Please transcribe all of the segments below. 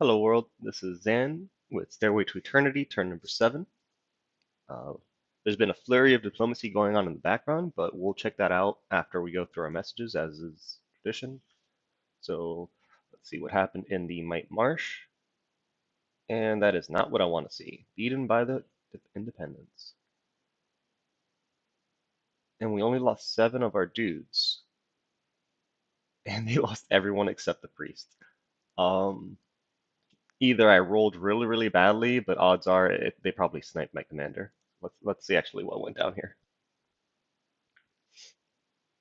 Hello world, this is Zan with Stairway to Eternity, turn number 7. Uh, there's been a flurry of diplomacy going on in the background, but we'll check that out after we go through our messages, as is tradition. So let's see what happened in the Might Marsh, and that is not what I want to see. Beaten by the Independents. And we only lost 7 of our dudes, and they lost everyone except the priest. Um, Either I rolled really, really badly, but odds are they probably sniped my commander. Let's see actually what went down here.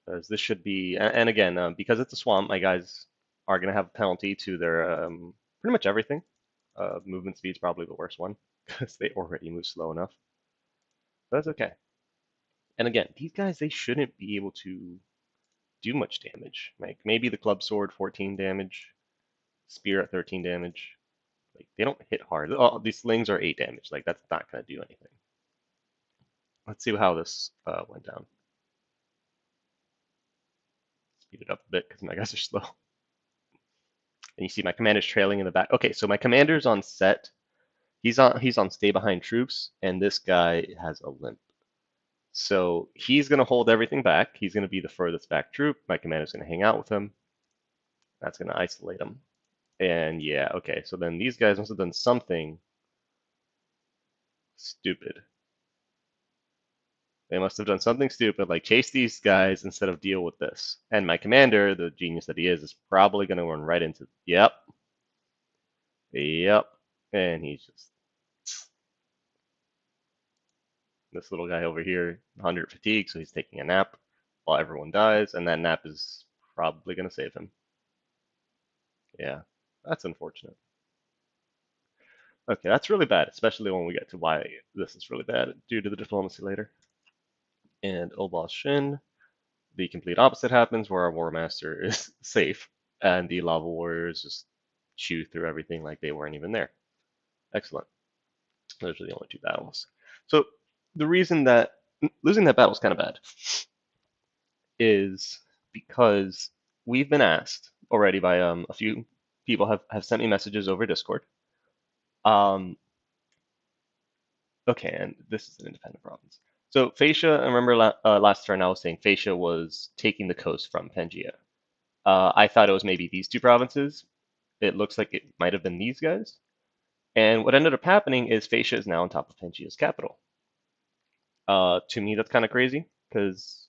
Because this should be, and again, because it's a swamp, my guys are going to have a penalty to their pretty much everything. Movement speed's probably the worst one, because they already move slow enough. But that's okay. And again, these guys, they shouldn't be able to do much damage. Like, maybe the club sword, 14 damage, spear at 13 damage. Like, they don't hit hard. Oh, these slings are 8 damage. Like, that's not going to do anything. Let's see how this went down. Speed it up a bit, because my guys are slow. And you see my commander's trailing in the back. Okay, so my commander's on set. He's on stay behind troops, and this guy has a limp. So he's gonna hold everything back. He's gonna be the furthest back troop. My commander's gonna hang out with him. That's gonna isolate him. And yeah, okay. So then these guys must have done something stupid. They must have done something stupid, like chase these guys instead of deal with this. And my commander, the genius that he is probably gonna run right into. Yep, yep. And he's just this little guy over here, 100 fatigue, so he's taking a nap while everyone dies, and that nap is probably going to save him. Yeah, that's unfortunate. Okay, that's really bad, especially when we get to why this is really bad due to the diplomacy later. And Obal Shin, the complete opposite happens, where our War Master is safe, and the Lava Warriors just chew through everything like they weren't even there. Excellent. Those are the only 2 battles. So the reason that losing that battle is kind of bad is because we've been asked already by a few people have sent me messages over Discord. Um, okay, and this is an independent province. So Phaecia, I remember last turn I was saying Phaecia was taking the coast from Pangaea. I thought it was maybe these 2 provinces. It looks like it might have been these guys. And what ended up happening is Phaecia is now on top of Pangaea's capital. To me, that's kind of crazy because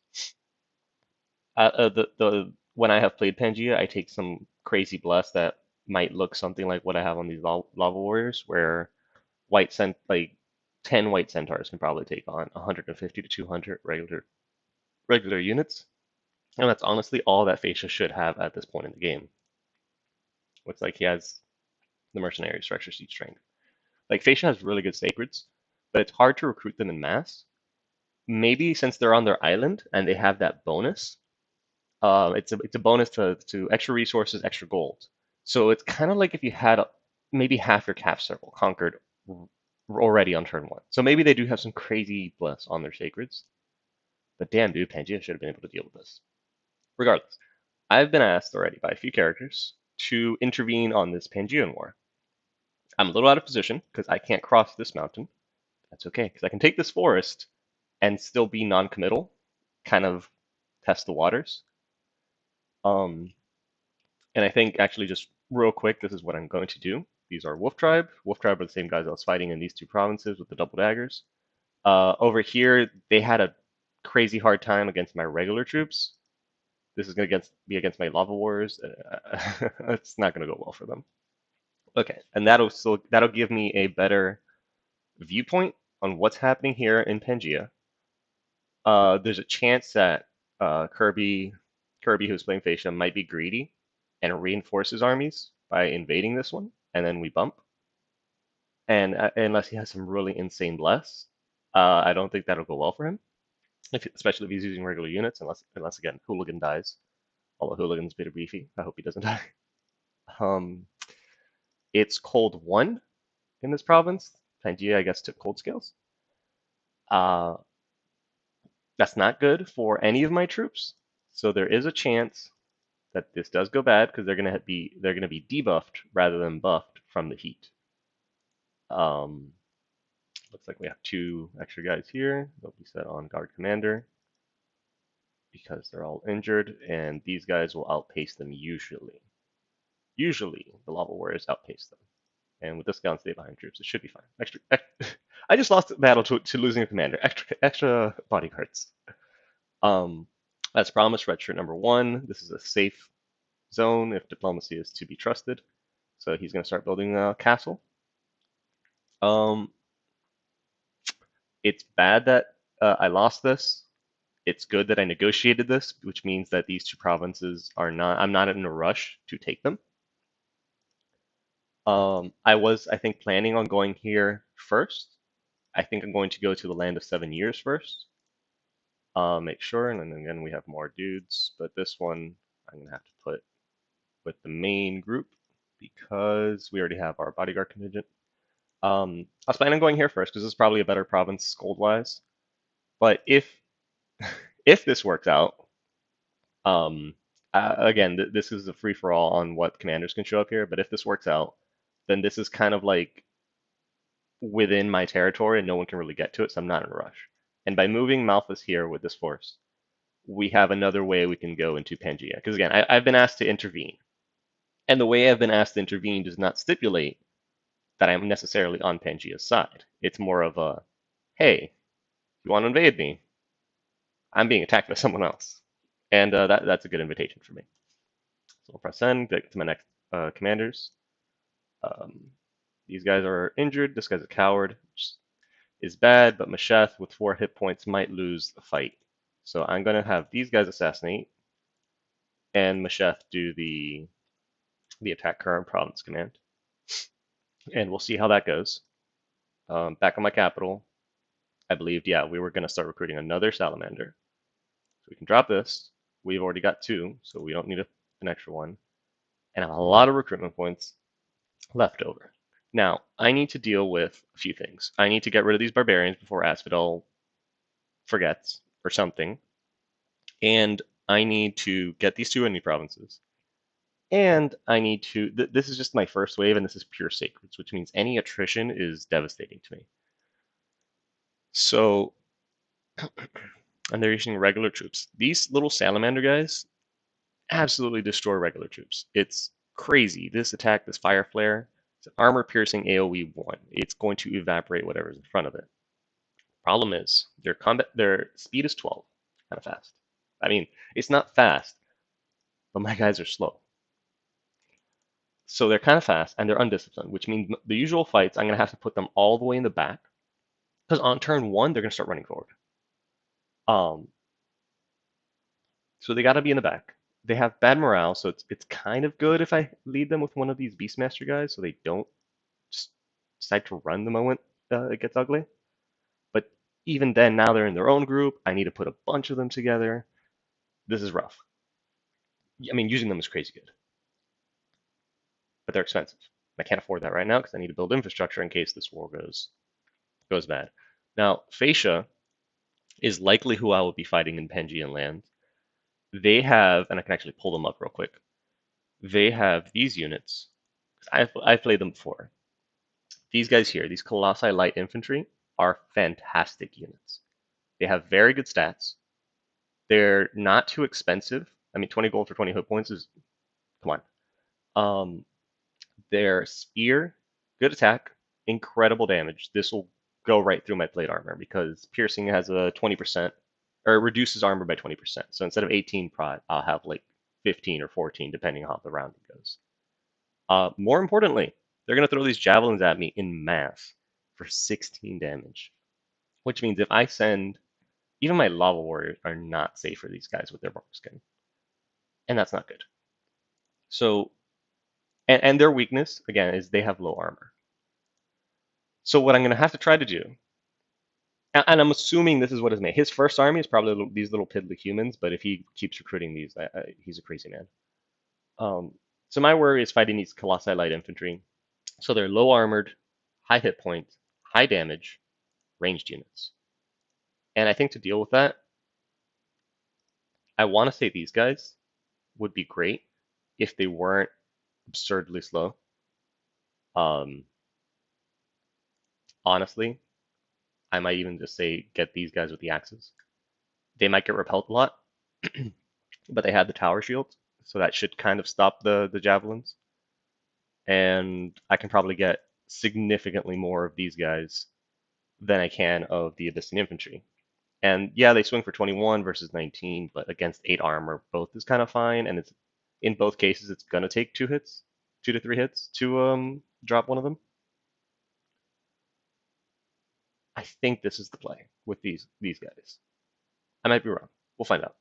the when I have played Pangea, I take some crazy bless that might look something like what I have on these lava warriors, where like 10 white centaurs can probably take on 150 to 200 regular units, and that's honestly all that Phaecia should have at this point in the game. Looks like he has the mercenary structure siege strength. Like Phaecia has really good sacreds, but it's hard to recruit them in mass. Maybe since they're on their island and they have that bonus, it's a bonus to extra resources, extra gold. So it's kind of like if you had maybe half your cap circle conquered already on turn 1. So maybe they do have some crazy bless on their sacreds. But damn, dude, Pangea should have been able to deal with this. Regardless, I've been asked already by a few characters to intervene on this Pangean war. I'm a little out of position because I can't cross this mountain. That's okay, because I can take this forest and still be non-committal, kind of test the waters. Um, And I think actually just real quick, this is what I'm going to do. These are Wolf Tribe. Wolf Tribe are the same guys I was fighting in these 2 provinces with the double daggers. Over here, they had a crazy hard time against my regular troops. This is going to be against my lava warriors. It's not going to go well for them. Okay, and that'll give me a better viewpoint on what's happening here in Pangea. There's a chance that Kirby, who's playing Phaecia, might be greedy and reinforce his armies by invading this one, and then we bump. And unless he has some really insane bless, I don't think that'll go well for him. Especially if he's using regular units, unless again Hooligan dies. Although Hooligan's a bit beefy, I hope he doesn't die. Um, it's cold 1 in this province. Pangea, I guess, took cold scales. Uh, that's not good for any of my troops. So there is a chance that this does go bad because they're gonna be debuffed rather than buffed from the heat. Um, Looks like we have 2 extra guys here. They'll be set on guard commander because they're all injured, and these guys will outpace them usually. Usually, the lava warriors outpace them. And with this guy on stay behind troops, it should be fine. I just lost the battle to losing a commander. Extra bodyguards. Um, as promised, red shirt number 1. This is a safe zone if diplomacy is to be trusted. So he's going to start building a castle. Um, it's bad that I lost this. It's good that I negotiated this, which means that these 2 provinces are not. I'm not in a rush to take them. I think, planning on going here first. I think I'm going to go to the Land of 7 Years first. Make sure, and then again we have more dudes, but this one I'm gonna have to put with the main group because we already have our bodyguard contingent. I was planning on going here first because this is probably a better province gold-wise. But if this works out, um, again, this is a free-for-all on what commanders can show up here. But if this works out, then this is kind of like within my territory and no one can really get to it, so I'm not in a rush. And by moving Malthus here with this force, we have another way we can go into Pangaea. Because again, I've been asked to intervene. And the way I've been asked to intervene does not stipulate that I'm necessarily on Pangaea's side. It's more of a, hey, you want to invade me? I'm being attacked by someone else. And that's a good invitation for me. So I'll press N, get to my next commanders. These guys are injured. This guy's a coward, which is bad, but Masheth with 4 hit points might lose the fight. So I'm going to have these guys assassinate and Masheth do the attack current province command. And we'll see how that goes. Back on my capital, I believed, yeah, we were going to start recruiting another salamander. So we can drop this. We've already got 2, so we don't need an extra one. And I have a lot of recruitment points left over. Now, I need to deal with a few things. I need to get rid of these barbarians before Asphodel forgets or something. And I need to get these 2 enemy provinces. And I need to, this is just my first wave, and this is pure sacreds, which means any attrition is devastating to me. So, and they're using regular troops. These little salamander guys absolutely destroy regular troops. It's crazy. This attack, this fire flare, it's an armor-piercing AoE 1. It's going to evaporate whatever's in front of it. Problem is, their speed is 12, kind of fast. I mean, it's not fast, but my guys are slow. So they're kind of fast and they're undisciplined, which means the usual fights, I'm going to have to put them all the way in the back. Because on turn 1, they're going to start running forward. So they got to be in the back. They have bad morale, so it's kind of good if I lead them with one of these Beastmaster guys so they don't decide to run the moment it gets ugly. But even then, now they're in their own group. I need to put a bunch of them together. This is rough. I mean, using them is crazy good. But they're expensive. I can't afford that right now because I need to build infrastructure in case this war goes bad. Now, Fascia is likely who I will be fighting in Pangaean land. They have, and I can actually pull them up real quick. They have these units. I've played them before. These guys here, these Colossi Light Infantry, are fantastic units. They have very good stats. They're not too expensive. I mean, 20 gold for 20 hit points is, come on. Their spear, good attack, incredible damage. This will go right through my plate armor because piercing has a 20%, or reduces armor by 20%. So instead of 18 prot, I'll have like 15 or 14, depending on how the rounding goes. More importantly, they're going to throw these javelins at me in mass for 16 damage, which means if I send, even my lava warriors are not safe for these guys with their bark skin, and that's not good. So, and their weakness again is they have low armor. So what I'm going to have to try to do, and I'm assuming this is what is made. His first army is probably these little piddly humans, but if he keeps recruiting these, he's a crazy man. So my worry is fighting these Colossi Light Infantry. So they're low armored, high hit points, high damage, ranged units. And I think to deal with that, I want to say these guys would be great if they weren't absurdly slow. Um, honestly, I might even just say get these guys with the axes. They might get repelled a lot, but they have the tower shield, so that should kind of stop the javelins. And I can probably get significantly more of these guys than I can of the Abyssian infantry. And yeah, they swing for 21 versus 19, but against 8 armor, both is kind of fine. And it's in both cases, it's gonna take 2 hits, 2 to 3 hits to drop one of them. I think this is the play with these guys. I might be wrong. We'll find out.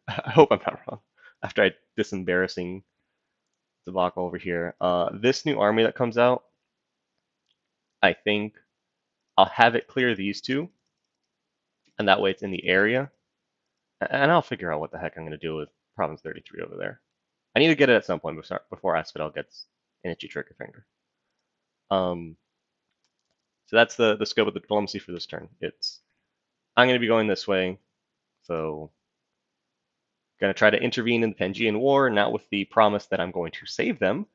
I hope I'm not wrong. After this embarrassing debacle over here, this new army that comes out, I think I'll have it clear these two, and that way it's in the area, and I'll figure out what the heck I'm gonna do with Province 33 over there. I need to get it at some point before Asphodel gets an itchy trigger finger. Um, so that's the scope of the diplomacy for this turn. It's I'm going to be going this way, so going to try to intervene in the Pangean War, not with the promise that I'm going to save them,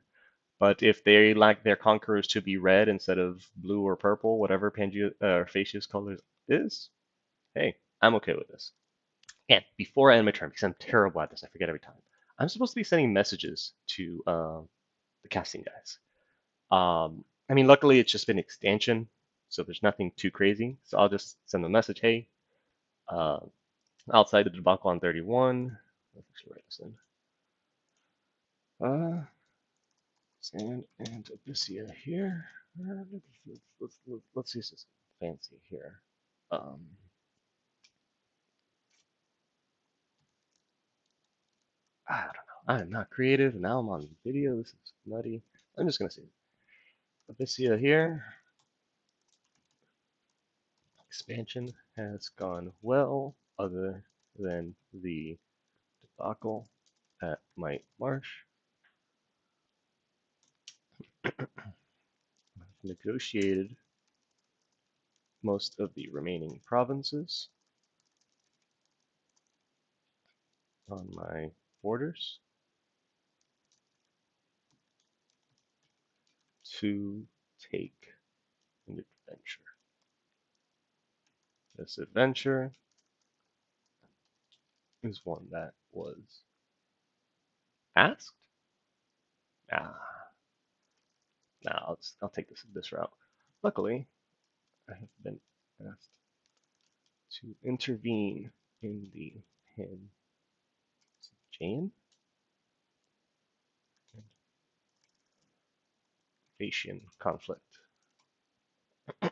but if they like their conquerors to be red instead of blue or purple, whatever Pangea or Facia's color is, hey, I'm okay with this. And before I end my turn, because I'm terrible at this, I forget every time. I'm supposed to be sending messages to the casting guys. I mean, luckily it's just been extension, so there's nothing too crazy. So I'll just send them a message, hey, uh, outside the debacle on 31. Let's actually write this in. Sand and Abysia here. Let's use this fancy here. I don't know. I'm not creative. Now I'm on video. This is nutty. I'm just gonna say Abysia here. Expansion has gone well, other than the debacle at Might Marsh. Negotiated most of the remaining provinces on my borders to take an adventure. This adventure is one that was asked. Ah, nah, I'll take this route. Luckily, I have been asked to intervene in the Pangean and Dacian conflict. My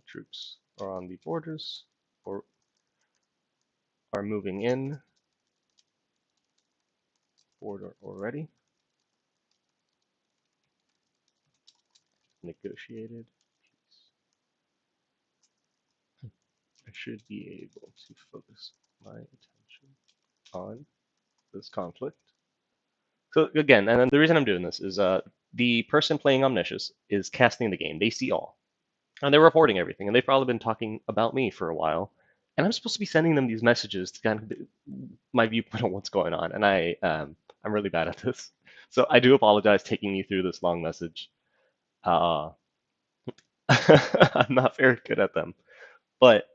troops are on the borders or are moving in border already. Negotiated peace. I should be able to focus my attention on this conflict. So again, and then the reason I'm doing this is the person playing Omniscience is casting the game. They see all. And they're reporting everything. And they've probably been talking about me for a while. And I'm supposed to be sending them these messages to kind of my viewpoint on what's going on. And I'm really bad at this. So I do apologize taking you through this long message. Uh, I'm not very good at them. But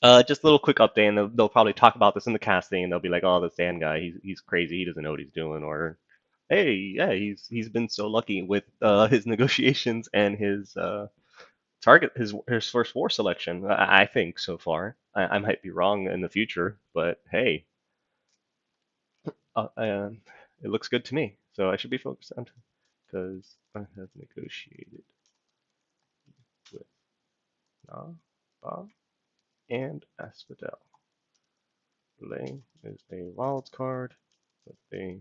just a little quick update, and they'll probably talk about this in the casting, and they'll be like, "Oh, this Dan guy, he's crazy. He doesn't know what he's doing," or, "Hey, yeah, he's been so lucky with his negotiations and his target his first war selection. I think so far. I might be wrong in the future, but hey, uh, uh, it looks good to me. So I should be focused on because I have negotiated with Na, and Asphodel. Relay is a wild card, but they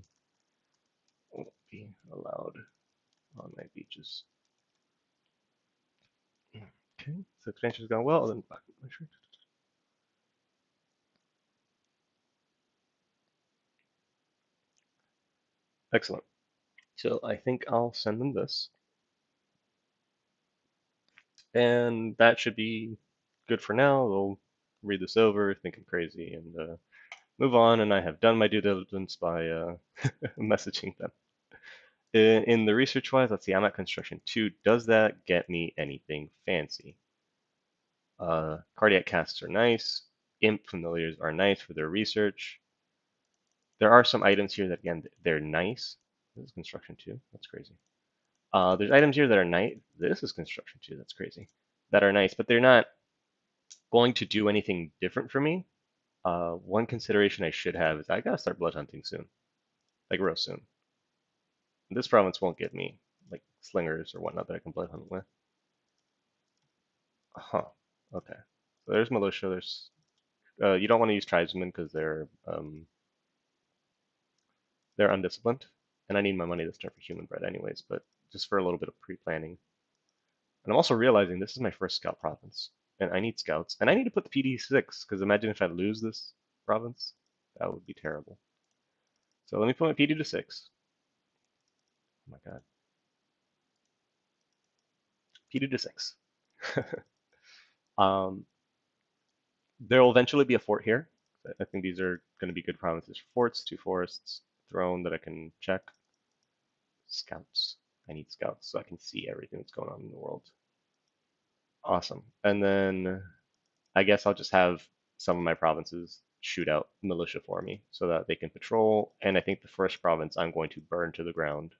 won't be allowed on my beaches. Okay, so expansion's gone well. Then excellent. So I think I'll send them this, and that should be good for now. They'll read this over, think I'm crazy, and move on. And I have done my due diligence by messaging them. In the research wise, let's see, I'm at construction 2. Does that get me anything fancy? Cardiac casts are nice. Imp familiars are nice for their research. There are some items here that, again, they're nice. This is construction 2. That's crazy. There's items here that are nice. This is construction 2. That's crazy. That are nice, but they're not going to do anything different for me. One consideration I should have is I gotta start blood hunting soon, like real soon. This province won't give me like slingers or whatnot that I can blood hunt with. Huh. Okay. So there's militia. There's you don't want to use tribesmen because they're undisciplined, and I need my money this turn for human bread anyways. But just for a little bit of pre-planning, and I'm also realizing this is my first scout province, and I need scouts, and I need to put the PD6 because imagine if I lose this province, that would be terrible. So let me put my PD to 6. Oh my god, PD to 6. um, there will eventually be a fort here. I think these are going to be good provinces for forts, 2 forests, throne that I can check. Scouts. I need scouts so I can see everything that's going on in the world. Awesome. And then I guess I'll just have some of my provinces shoot out militia for me so that they can patrol. And I think the first province I'm going to burn to the ground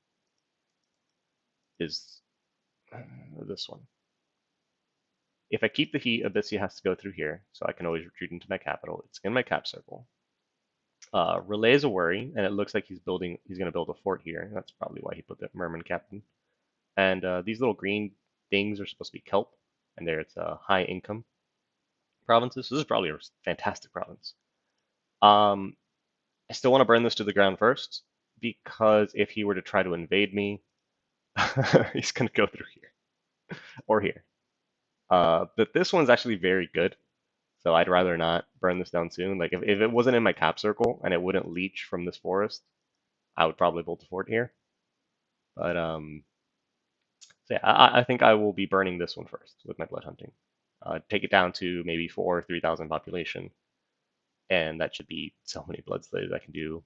is this one. If I keep the heat, Abysia has to go through here, so I can always retreat into my capital. It's in my cap circle. Relay is a worry, and it looks like he's going to build a fort here. That's probably why he put the Merman captain. And these little green things are supposed to be kelp, and there it's a high income provinces. So this is probably a fantastic province. I still want to burn this to the ground first because if he were to try to invade me, he's going to go through here or here. But this one's actually very good. So I'd rather not burn this down soon. Like if it wasn't in my cap circle and it wouldn't leech from this forest, I would probably build a fort here. But so yeah, I think I will be burning this one first with my blood hunting. Take it down to maybe 4 or 3,000 population, and that should be so many blood slaves I can do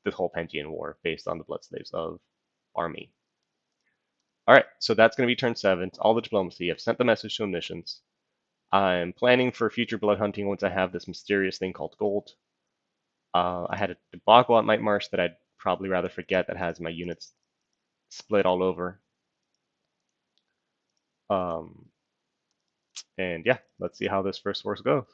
this whole Pangean war based on the blood slaves of army. All right, so that's going to be turn 7. It's all the diplomacy. I've sent the message to omniscience. I'm planning for future blood hunting once I have this mysterious thing called gold. I had a debacle at Might Marsh that I'd probably rather forget that has my units split all over. Um, and yeah, let's see how this first force goes.